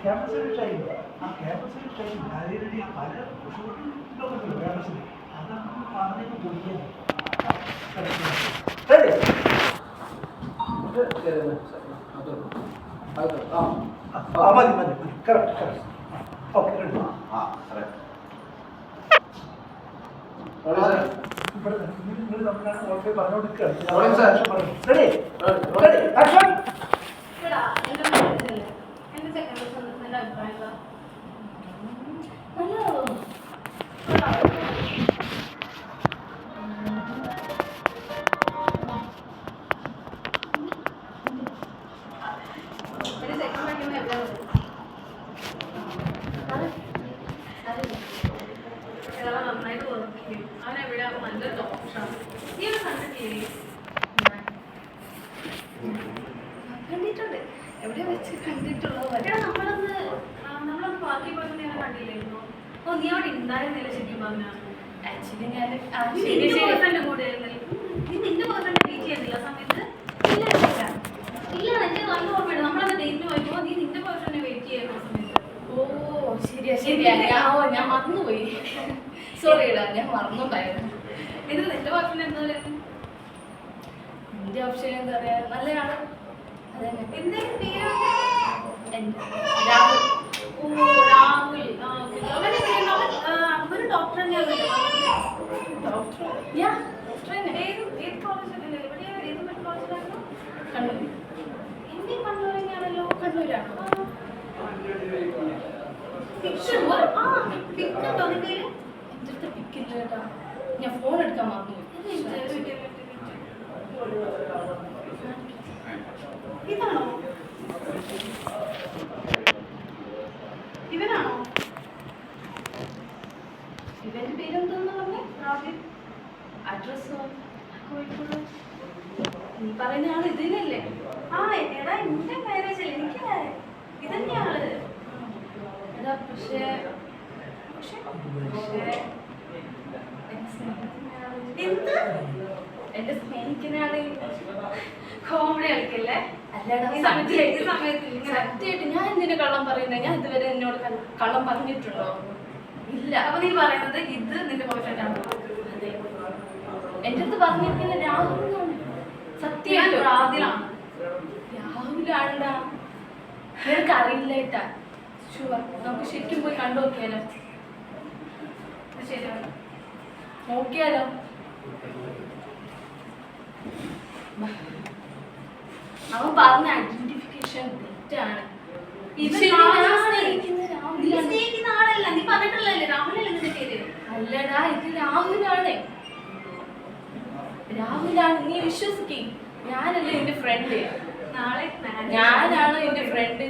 ക്യാമ്പസിൽ ടൈം ആ ക്യാമ്പസിൽ ടൈം അതിന് പല ഷൂട്ടിംഗ് ക്യാമ്പസിൽ അതാണ് പറഞ്ഞിട്ട് കുടിക്കുന്നത്. മതി മതി മതി കറക്റ്റ് കറക്റ്റ് ഓക്കെ റെഡി. ഇവിടെ നിങ്ങൾ തമ്മിലാണ് ഓൾറെഡി പറഞ്ഞുകൊണ്ടിരിക്കുകയാണ്. Ready ready action. കണ്ടിട്ടുണ്ട്, എവിടെ വെച്ച് കണ്ടിട്ടുള്ളത്. നമ്മളൊന്ന് പാർട്ടി പോയപ്പോൾ ഞാൻ കണ്ടില്ലായിരുന്നു. ഓ, നീ അവിടെ ഉണ്ടായിരുന്നില്ല ശരിക്കും പറഞ്ഞാൽ. ആക്ച്വലി ഞാൻ നിന്റെ ബോയ്ഫ്രണ്ട് കൂടെ നീ നിന്റെ ബോയ്ഫ്രണ്ട് മീറ്റ് ചെയ്യുന്നില്ല സമയത്ത്. ഇല്ല ഇല്ല, എനിക്ക് നല്ല ഓർമ്മയുണ്ട്. നമ്മളന്ന് ഡേറ്റിന് പോയപ്പോൾ നീ നിന്റെ ബോയ്ഫ്രണ്ടിനെ വെയിറ്റ് ചെയ്യുന്ന സമയത്ത്. ഓ ശരിയാ ശരിയാ, ഞാൻ മറന്നുപോയി. സോറിടാ, ഞാൻ മറന്നുണ്ടായിരുന്നു. എന്നിട്ട് നിന്റെ ബോയ്ഫ്രണ്ട് എന്താ പറയുക? എന്റെ ഓപ്ഷൻ എന്താ പറയാ, നല്ലയാള്. രാഹുൽ. ഓ രാഹുൽ, അവര് ഡോക്ടർ തന്നെയാണ്. ഡോക്ടർ ഏത് കോളേജിലല്ലേ? ഏത് മെഡിക്കൽ കോളേജിലായിരുന്നു? കണ്ണൂർ. ഇന്ത്യ കണ്ണൂർ തന്നെയാണല്ലോ. കണ്ണൂരാണോ? പിക്കുണ്ടോ നിന്റെ? എൻ്റെ അടുത്ത് പിക്കില്ല കേട്ടോ, ഞാൻ ഫോൺ എടുക്കാൻ മറന്നു. ഇതാണോ? ഇവനാണോ? ഇവന്റെ പേരെന്തോന്ന് പറഞ്ഞേ? രാഹുൽ. അഡ്രസ്സോ? കോഴിക്കോട്. നീ പറയുന്ന ആള് ഇതിനല്ലേ? ആ എടാ, എന്റെ മാരേജ് അല്ലേ, എനിക്ക് ഇതന്നെയാള്. എടാ പക്ഷേ എന്റെ സ്നേഹിക്കുന്ന ആള് കോമഡി കളിക്കല്ലേ? സത്യമായിട്ട് ഞാൻ എന്തിനു കള്ളം പറയുന്നത്? ഞാൻ ഇതുവരെ എന്നോട് കള്ളം പറഞ്ഞിട്ടുണ്ടോ? ഇല്ല. അപ്പൊ നീ പറയുന്നത് ഇത് നിന്റെ ബോയ്ഫ്രണ്ട് ആണോ? അതെ, എന്റെ അടുത്ത് പറഞ്ഞിരിക്കുന്ന രാഹുലാണ്. സത്യമായിട്ട് രാഹുലാണ്. രാഹുലാണ്ടാ, നിനക്ക് അറിയില്ലേട്ടാ. ഷുവർ, നമുക്ക് ശരിക്കും പോയി കണ്ടു നോക്കിയാലോ? ശരിയാണ്, നോക്കിയാലോ? അവൻ പറഞ്ഞ ഐഡന്റിഫിക്കേഷൻ തെറ്റാണ്. അല്ലടാ, ഇത് രാഹുലാണ്. രാഹുലാണ്, നീ വിശ്വസിക്കേ. ഞാനല്ലേ എന്റെ ഫ്രണ്ട്. നാളെ ഞാനാണ് എന്റെ ഫ്രണ്ട്.